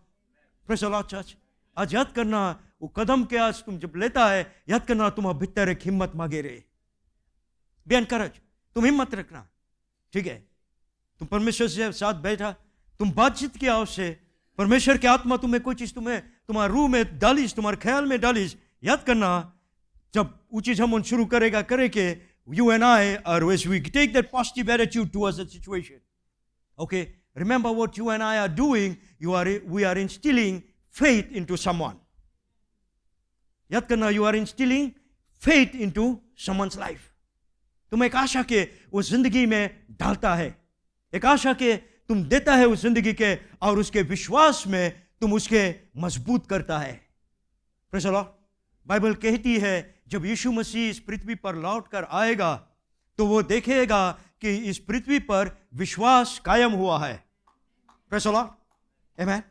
Praise the Lord, church. आज याद करना वो कदम के आज तुम जब लेता है, याद करना तुम भीतर एक हिम्मत मांगे रहे। बी एनकरेज, तुम हिम्मत रखना, ठीक है। तुम परमेश्वर से साथ बैठा, तुम बातचीत किया उससे, परमेश्वर की आत्मा तुम्हें कोई चीज तुम्हारे रूह में डालिस, तुम्हारे ख्याल में डालिस, याद करना जब वो चीज हम शुरू करेगा करे के you and I are, as we take that positive attitude towards that situation, okay, remember what you and I are doing, we are instilling faith into someone. याद करना, you are instilling faith into someone's life. तुम एक आशा के उस जिंदगी में डालता है, एक आशा के तुम देता है उस जिंदगी के, और उसके विश्वास में तुम उसके मजबूत करता है। Praise the Lord. बाइबल कहती है जब यीशु मसीह इस पृथ्वी पर लौट कर आएगा तो वो देखेगा कि इस पृथ्वी पर विश्वास कायम हुआ है। प्रेज़ द लॉर्ड, आमेन,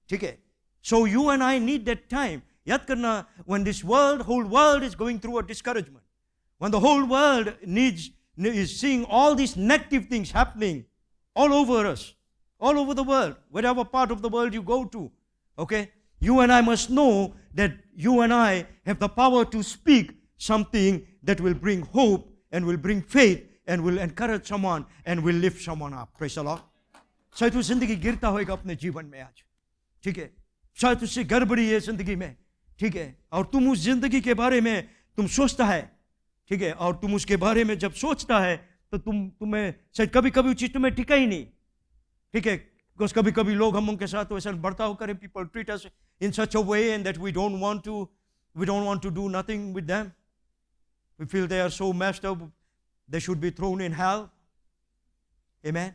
ठीक है। So you and I need that time. याद करना, when this whole world is going through a discouragement, when the whole world is seeing all these negative things happening all over us, all over the world, whatever part of the world you go to, okay, you and I must know that you and I have the power to speak something that will bring hope and will bring faith and will encourage someone and will lift someone up. Praise the Lord. शायद वो जिंदगी गिरता होगा अपने जीवन में आज, ठीक है, शायद उससे गड़बड़ी है जिंदगी में, ठीक है, और तुम उस जिंदगी के बारे में तुम सोचता है, ठीक है, और तुम उसके बारे में जब सोचता है तो तुम्हें शायद कभी कभी चीज तुम्हें टिका ही नहीं, ठीक है, बिकॉज कभी कभी लोग हम उनके साथ वैसा बर्ताव करें, people treat us in such a way and that we don't want to do nothing with them, we feel they are so messed up, they should be thrown in hell, amen,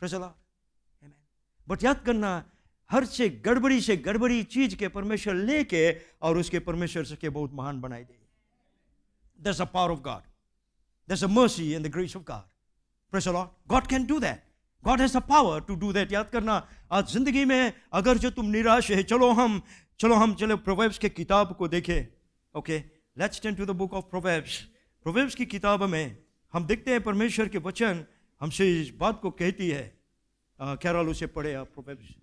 praise the Lord, amen. But याद करना, हर से गड़बड़ी चीज के परमेश्वर लेके और उसके परमेश्वर से बहुत महान बनाई दे। That's the power of God. There's a mercy and the grace of God. Praise the Lord. God can do that. God has the power to do that. याद करना, आज जिंदगी में अगर जो तुम निराश है, चलो हम प्रोवेब्स के किताब को देखें। Okay, let's turn to the book of Proverbs. Proverbs की किताब में हम देखते हैं परमेश्वर के वचन हमसे इस बात को कहती है। कैरल उसे पढ़े आप प्रोवेब्स।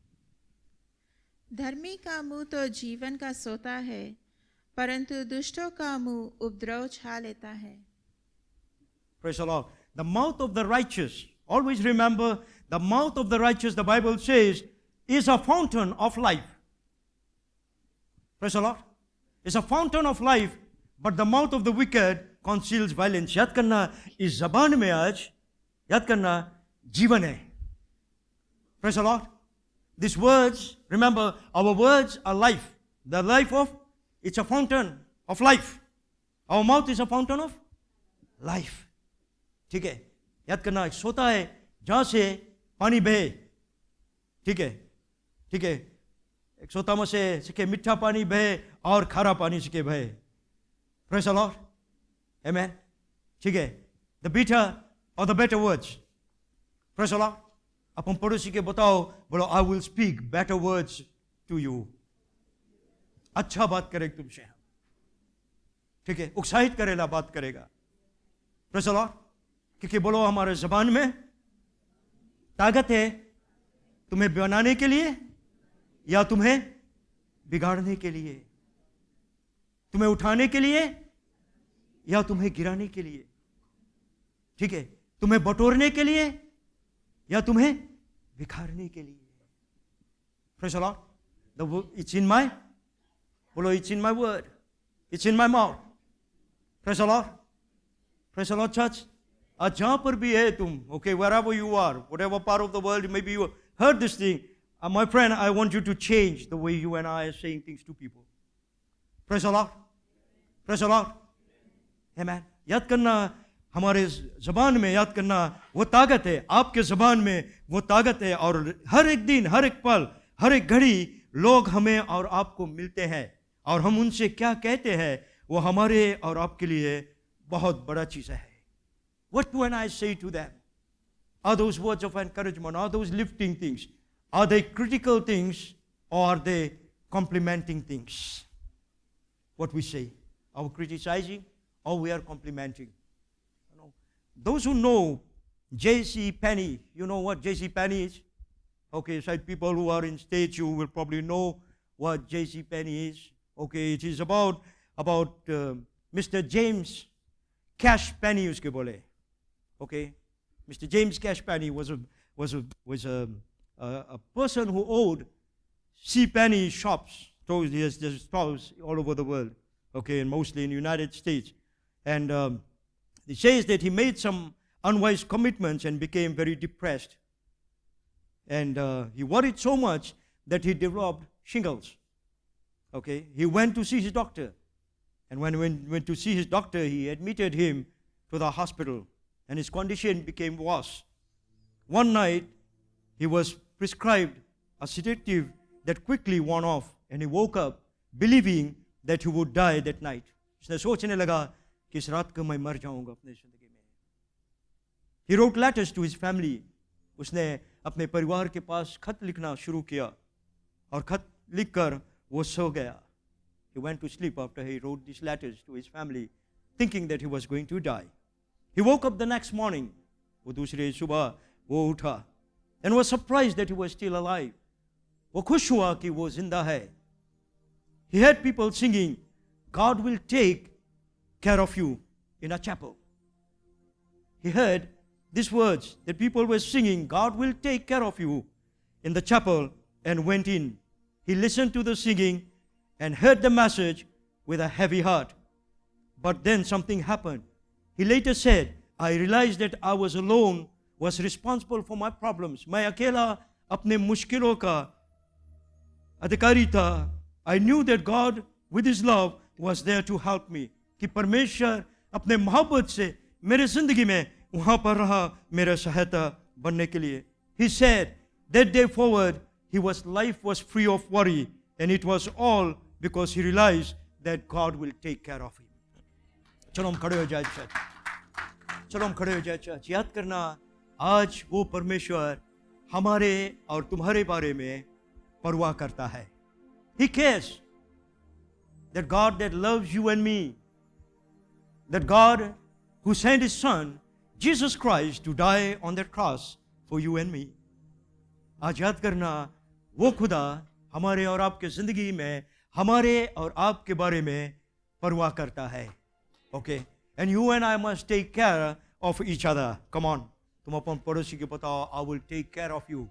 धर्मी का मुंह तो जीवन का सोता है, परंतु दुष्टों का मुंह उपद्रव छा लेता है। Praise the Lord. The mouth of the righteous, always remember, the mouth of the righteous, the Bible says, is a fountain of life. Praise the Lord. It's a fountain of life, but the mouth of the wicked conceals violence. याद करना, इस जबान में आज याद करना जीवन है। Praise the Lord. These words, remember, our words are life. The life of, it's a fountain of life. Our mouth is a fountain of life. ठीक है, याद करना, एक सोता है जहां से पानी बहे, ठीक है, ठीक है, एक सोता में से मीठा पानी बहे और खारा पानी से बहे। प्रेज़ द लॉर्ड, आमेन, ठीक है, द बिटर और the better words. Praise the Lord. अपन पड़ोसी के बताओ, बोलो I will speak better words to you. अच्छा बात करेगा तुमसे, ठीक है, उत्साहित करेगा, बात करेगा। Praise the Lord. क्योंकि बोलो हमारे जबान में ताकत है तुम्हें बनाने के लिए या तुम्हें बिगाड़ने के लिए, तुम्हें उठाने के लिए या तुम्हें गिराने के लिए, ठीक है, तुम्हें बटोरने के लिए या तुम्हें बिखारने के लिए। Praise the Lord. It's in my, बोलो it's in my word, it's in my mouth. Praise the Lord. Praise the Lord, church. आज जहां पर भी है तुम, okay, wherever you are, whatever part of the world, maybe you heard this thing, my friend, I want you to change the way you and I are saying things to people. Praise the Lord. Praise the Lord. Amen. याद करना, हमारे जबान में याद करना वो ताकत है, आपके जबान में वो ताकत है, और हर एक दिन, हर एक पल, हर एक घड़ी लोग हमें और आपको मिलते हैं और हम उनसे क्या कहते हैं वो हमारे और आपके लिए बहुत बड़ा चीज है। What do and I say to them? Are those words of encouragement? Are those lifting things? Are they critical things or are they complimenting things? What we say? Are we criticizing or we are complimenting? You know, those who know J.C. Penney, you know what J.C. Penney is? Okay, so people who are in States, you will probably know what J.C. Penney is. Okay, it is about Mr. James Cash Penny उसके बोले. Okay, Mr. James Cash Penny was a person who owned C. Penny shops. So there's stores all over the world. Okay, and mostly in the United States. And it says that he made some unwise commitments and became very depressed. And he worried so much that he developed shingles. Okay, he went to see his doctor. And when he went to see his doctor, he admitted him to the hospital. And his condition became worse. One night, he was prescribed a sedative that quickly wore off. And he woke up believing that he would die that night. उसने सोचने लगा कि इस रात को मैं मर जाऊंगा अपनी जिंदगी में. He wrote letters to his family. उसने अपने परिवार के पास खत लिखना शुरू किया और खत लिखकर वो सो गया. He went to sleep after he wrote these letters to his family, thinking that he was going to die. He woke up the next morning. वो दूसरे सुबह वो उठा and was surprised that he was still alive. वो खुश हुआ कि वो जिंदा है. He heard people singing, God will take care of you in a chapel. He heard these words that people were singing, God will take care of you in the chapel, and went in. He listened to the singing and heard the message with a heavy heart. But then something happened. He later said, I realized that I was alone, was responsible for my problems. मैं अकेला अपने मुश्किलों का अधिकारी था. I knew that God with His love was there to help me. कि परमेश्वर अपने मोहब्बत से मेरे जिंदगी में वहाँ पर रहा मेरा सहायता बनने के लिए. He said that day forward life was free of worry, and it was all because he realized that God will take care of him. चलो हम खड़े हो जाए चर्च. चलो हम खड़े हो जाए चर्च. याद करना आज वो परमेश्वर हमारे और तुम्हारे बारे में परवाह करता है. He cares. That God that loves you and me, that God who sent His Son, Jesus Christ, to die on that cross for you and me. आज याद करना वो खुदा हमारे और आपके जिंदगी में हमारे और आपके बारे में परवाह करता है. Okay, and you and I must take care of each other. Come on, तुम अपन पड़ोसी के बताओ, I will take care of you.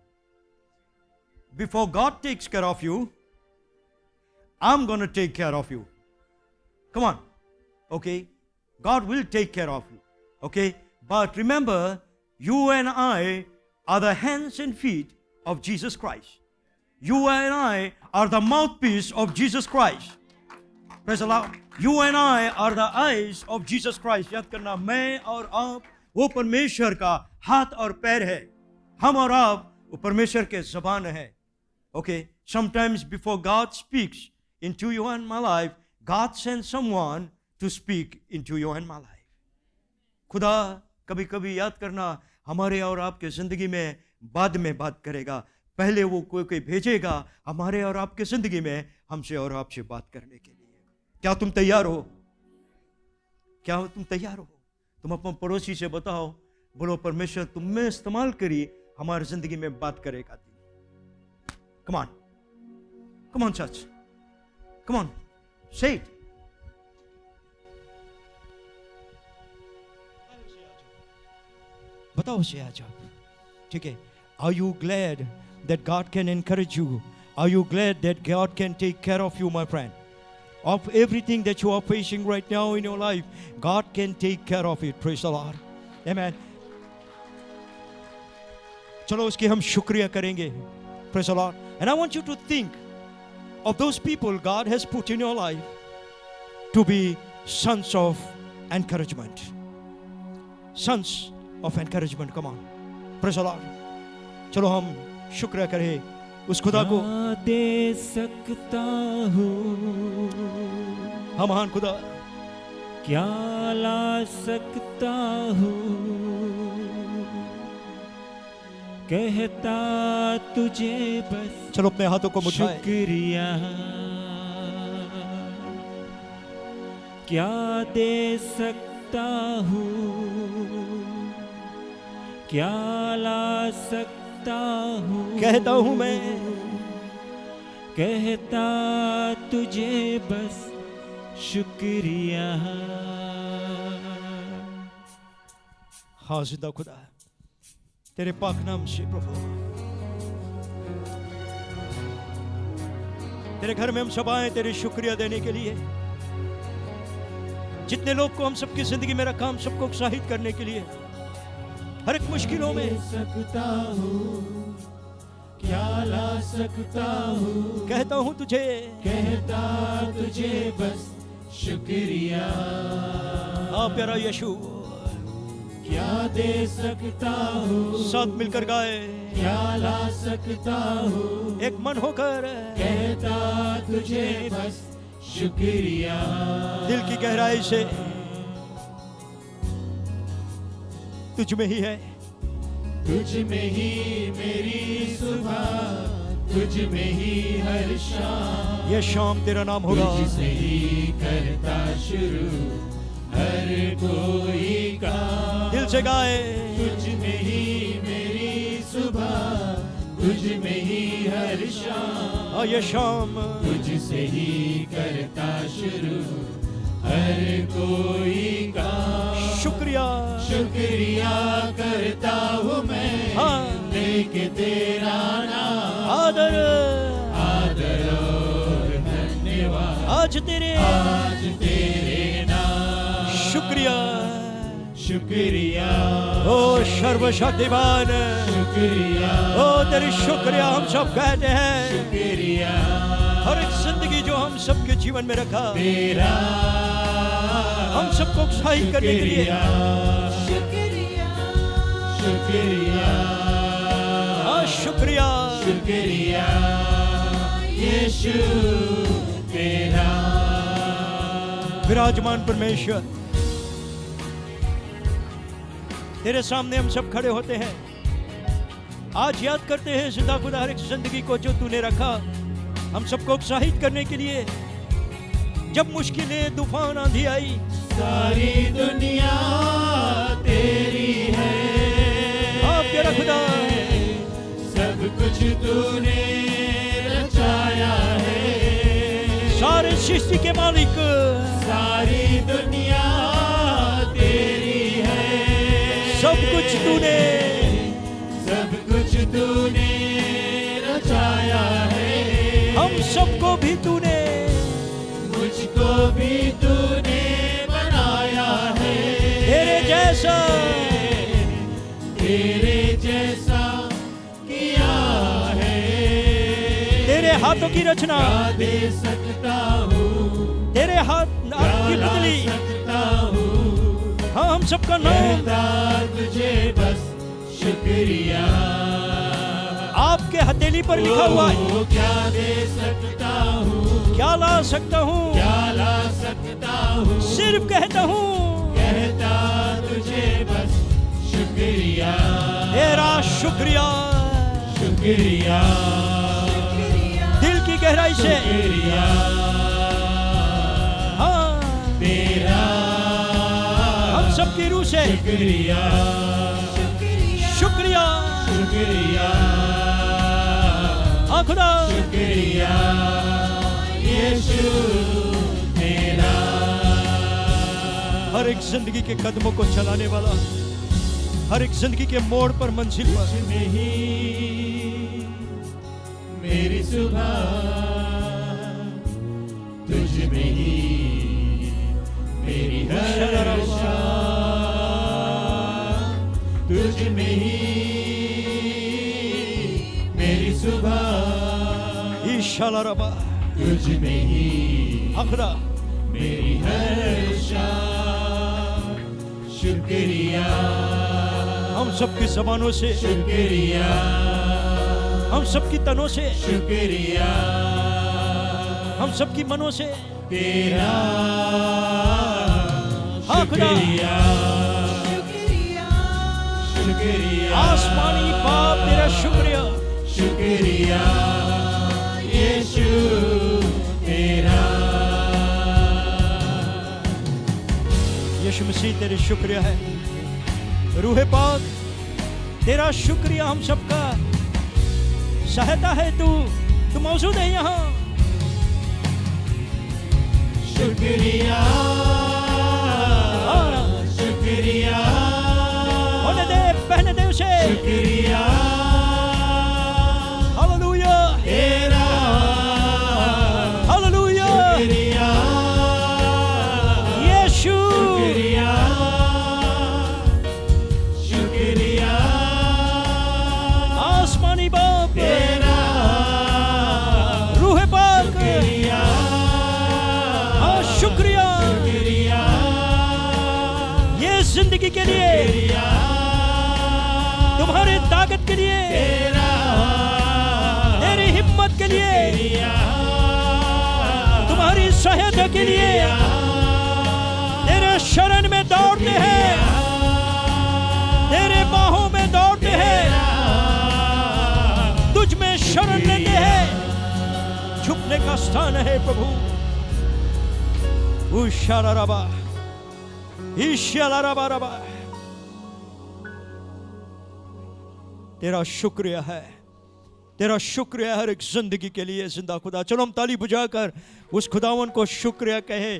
Before God takes care of you, I'm going to take care of you. Come on. Okay? God will take care of you. Okay? But remember, you and I are the hands and feet of Jesus Christ. You and I are the mouthpiece of Jesus Christ. Praise the Lord. You and I are the eyes of Jesus Christ. याद करना, मैं और आप वो परमेश्वर का हाथ और पैर है. हम और आप वो परमेश्वर के ज़बान है. Okay? Sometimes before God speaks into you and my life, God sends someone to speak into you and my life. खुदा कभी कभी याद करना हमारे और आपके जिंदगी में बाद में बात करेगा. पहले वो कोई भेजेगा हमारे और आपके जिंदगी में हमसे और आपसे बात करने के लिए. क्या तुम तैयार हो? क्या तुम तैयार हो? तुम अपने पड़ोसी से बताओ, बोलो परमेश्वर तुम में इस्तेमाल करी हमारी जिंदगी में बात करेगा. Come on. Come on, church. Come on. Say it. बताओ से आज आप. ठीक है. Are you glad that God can encourage you? Are you glad that God can take care of you, my friend? Of everything that you are facing right now in your life, God can take care of it. Praise the Lord. Amen. चलो उसके हम शुक्रिया करेंगे. Praise the Lord. And I want you to think of those people God has put in your life to be sons of encouragement. Sons of encouragement. Come on. Praise the Lord. चलो हम शुक्रिया करें उस खुदा को. दे सकता हूँ, हम महान खुदा क्या ला सकता हूँ, कहता तुझे बस चलो अपने हाथों को मुठाएं. शुक्रिया. क्या दे सकता हूँ, क्या ला सकता हूँ, कहता हूँ मैं कहता तुझे बस शुक्रिया। हाँ जिंदा खुदा, तेरे पाक नाम से प्रभु, तेरे घर में हम सब आए तेरे शुक्रिया देने के लिए। जितने लोग को हम सबकी जिंदगी में रखा, हम सबको उत्साहित करने के लिए, हर एक मुश्किलों में सकता हूँ, क्या ला सकता हूँ, कहता हूँ तुझे, कहता तुझे बस शुक्रिया। हाँ प्यारा यीशु, क्या दे सकता हूँ, साथ मिलकर गाए, क्या ला सकता हूँ, एक मन होकर कहता तुझे बस शुक्रिया। दिल की गहराई से तुझ में ही है, तुझ में ही मेरी सुबह, तुझ में ही हर शाम, ये शाम तेरा नाम होगा। तुझसे ही करता शुरू हर कोई काम। दिल से गाए, तुझ में ही मेरी सुबह, तुझ में ही हर शाम, हाँ ये शाम तुझसे ही करता शुरू हर कोई काम। शुक्रिया, शुक्रिया करता हूँ मैं, हाँ लेके तेरा नाम, आदर आदर और धन्यवाद आज तेरे, आज तेरे नाम। शुक्रिया। शुक्रिया, ओ सर्वशक्तिमान, शुक्रिया, ओ तेरी शुक्रिया हम सब कहते हैं। शुक्रिया, हर एक जिंदगी जो हम सबके जीवन में रखा, तेरा हम सबको उत्साहित करने के लिए, शुक्रिया, शुक्रिया, हाँ शुक्रिया। शुक्रिया यीशु तेरा। विराजमान परमेश्वर, तेरे सामने हम सब खड़े होते हैं, आज याद करते हैं जिंदा खुदा हर एक जिंदगी को जो तूने रखा हम सबको उत्साहित करने के लिए। जब मुश्किलें तूफान आंधी आई, सारी दुनिया तेरी है, आप तेरा खुदा, सब कुछ तूने रचाया है, सारे सृष्टि के मालिक, सारी दुनिया तेरी है, सब कुछ तूने, सब कुछ तूने रचाया है, हम सबको भी तूने, मुझको भी तूने बनाया है, तेरे जैसा, तेरे जैसा किया है, तेरे हाथों की रचना, क्या दे सकता हूँ, तेरे हाथ की ला पुतली, सकता हूँ, हाँ हम सबका नाम कहता तुझे बस शुक्रिया। आपके हथेली पर लिखा हुआ है, ओ, क्या दे सकता हूँ, क्या ला सकता हूँ, क्या ला सकता हूँ, सिर्फ कहता हूँ कहता तुझे बस शुक्रिया। तेरा शुक्रिया, शुक्रिया, दिल की गहराई से, शुक्रिया हाँ तेरा, हम सबकी रूह से शुक्रिया, शुक्रिया। शुक्रिया, हाँ खुदा, शुक्रिया यीशु तेरा। हर एक जिंदगी के कदमों को चलाने वाला, हर एक जिंदगी के मोड़ पर, मंजिल पर, तुझ में ही मेरी सुबह, तुझ में ही मेरी हर शाम, तुझ में ही मेरी सुबह, ईशाला रबा, तुझ में ही अखरा, मेरी हर शाम। शुक्रिया, हम सबकी जबानों से, शुक्रिया, हम सबकी तनों से, शुक्रिया हम सबकी मनों से, तेरा। हाँ खुदा, शुक्रिया, शुक्रिया, आसमानी बाप तेरा शुक्रिया, शुक्रिया यीशु तेरा। यीशु मसीह तेरे शुक्रिया है। रूह पाक तेरा शुक्रिया हम सबका, सहायता है तू मौजूद है यहाँ। शुक्रिया शुक्रिया, होने दे, बहने दे उसे। शुक्रिया हालेलुया, तेरा, हालेलुया, शुक्रिया यीशु, शुक्रिया शुक्रिया आसमानी बाप, तेरा, रूह पाक, शुक्रिया हाँ शुक्रिया शुक्रिया ये जिंदगी के लिए, शुक्रिया तुम्हारी ताकत के लिए, तेरा, तेरी हिम्मत के लिए, शुक्रिया तुम्हारी सहायता के लिए तेरे शरण में दौड़ते हैं, तेरे बाहों में दौड़ते हैं, तुझ में शरण लेते हैं। छुपने का स्थान है प्रभु। उशाराराबा, ईशाराराबाराबा, तेरा शुक्रिया है, तेरा शुक्रिया हर एक जिंदगी के लिए जिंदा खुदा। चलो हम ताली बजाकर उस खुदावन को शुक्रिया कहे।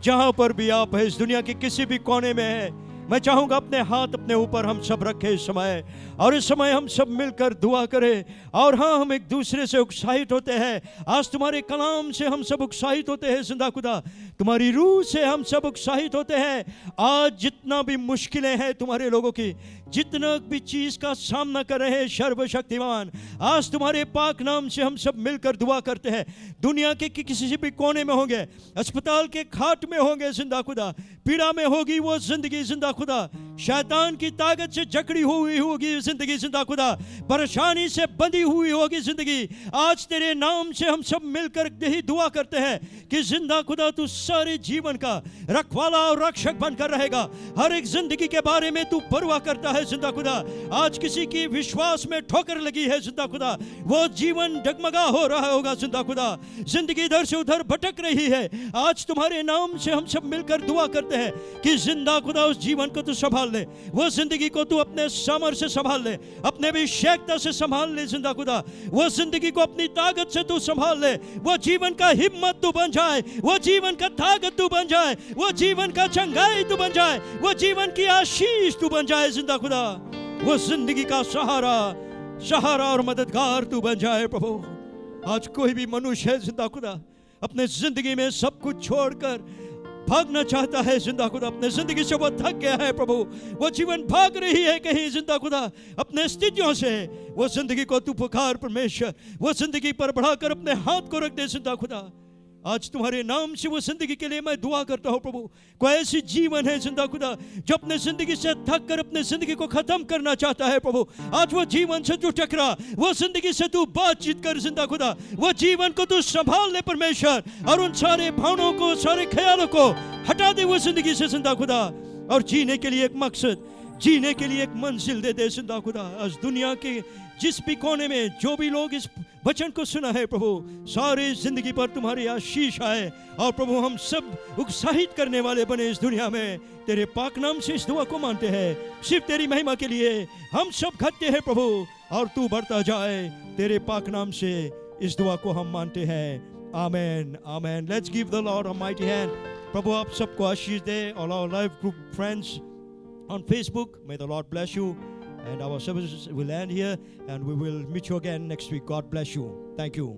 जहां पर भी आप है, इस दुनिया के किसी भी कोने में है, मैं चाहूंगा अपने हाथ अपने ऊपर हम सब रखें इस समय, और इस समय हम सब मिलकर दुआ करें। और हाँ, हम एक दूसरे से उत्साहित होते हैं। आज तुम्हारे कलाम से हम सब उत्साहित होते हैं जिंदा खुदा, तुम्हारी रूह से हम सब उत्साहित होते हैं। आज जितना भी मुश्किलें हैं तुम्हारे लोगों की, जितना भी चीज का सामना कर रहे हैं सर्वशक्तिमान, आज तुम्हारे पाक नाम से हम सब मिलकर दुआ करते हैं। दुनिया के किसी भी कोने में होंगे, अस्पताल के खाट में होंगे जिंदा खुदा, पीड़ा में होगी वो जिंदगी जिंदा खुदा, शैतान की ताकत से जकड़ी हुई होगी जिंदगी जिंदा खुदा, परेशानी से बंधी हुई होगी जिंदगी। आज तेरे नाम से हम सब मिलकर यही दुआ करते हैं कि जिंदा खुदा तू सारे जीवन का रखवाला और रक्षक बनकर रहेगा। हर एक जिंदगी के बारे में तू परवाह करता है जिंदा खुदा। आज किसी की विश्वास में ठोकर लगी है जिंदा खुदा, वो जीवन डगमगा हो रहा होगा जिंदा खुदा, जिंदगी इधर से उधर भटक रही है। आज तुम्हारे नाम से हम सब मिलकर दुआ करते हैं कि जिंदा खुदा उस जीवन को तू संभाल ले, वो जिंदगी को तू अपने सामर्थ्य से संभाल ले, अपने अभिषेकता से संभाल ले जिंदा खुदा, वो जिंदगी को अपनी ताकत से तू संभाल ले, वो जीवन का हिम्मत तू बन जाए, वो जीवन का ताकत तू बन जाए, वो जीवन का चंगाई तू बन जाए, वो जीवन की आशीष तू बन जाए जिंदा खुदा, वो जिंदगी का सहारा और मददगार तू बन जाए प्रभु। आज कोई भी मनुष्य है जिंदा खुदा, अपने जिंदगी में सब कुछ छोड़कर भागना चाहता है जिंदा खुदा, अपने जिंदगी से वो थक गया है प्रभु, वो जीवन भाग रही है कहीं जिंदा खुदा अपने स्थितियों से, वो जिंदगी को तू पुकार परमेश्वर, वो जिंदगी पर बढ़ाकर अपने हाथ को रख दे जिंदा खुदा। आज तुम्हारे नाम से वो जिंदगी के लिए मैं दुआ करता हूँ प्रभु। कोई ऐसी जीवन है जिंदा खुदा जो अपने जिंदगी से थक कर अपने जिंदगी को खत्म करना चाहता है प्रभु, आज वो जीवन से तू टकरा, वो जिंदगी से तू बातचीत कर जिंदा खुदा, वो जीवन को तू संभाल ले परमेश्वर, और उन सारे भावनाओं को, सारे ख्यालों को हटा दे वो जिंदगी से जिंदा खुदा, और जीने के लिए एक मकसद, जीने के लिए एक मंजिल दे दे जिंदा खुदा। आज दुनिया के जिस भी कोने में जो भी लोग इस वचन को सुना है प्रभु, सारी जिंदगी पर तुम्हारी आशीष आए, और प्रभु हम सब उत्साहित करने वाले बने इस दुनिया में। तेरे पाक नाम से इस दुआ को मानते हैं, सिर्फ तेरी महिमा के लिए हम सब करते हैं प्रभु, और तू बढ़ता जाए। तेरे पाक नाम से इस दुआ को हम मानते हैं। Amen amen. Let's give the Lord a mighty hand. प्रभु आप सबको आशीष दे। All our live group friends on Facebook, may the Lord bless you, and our services will end here, and we will meet you again next week. God bless you. Thank you.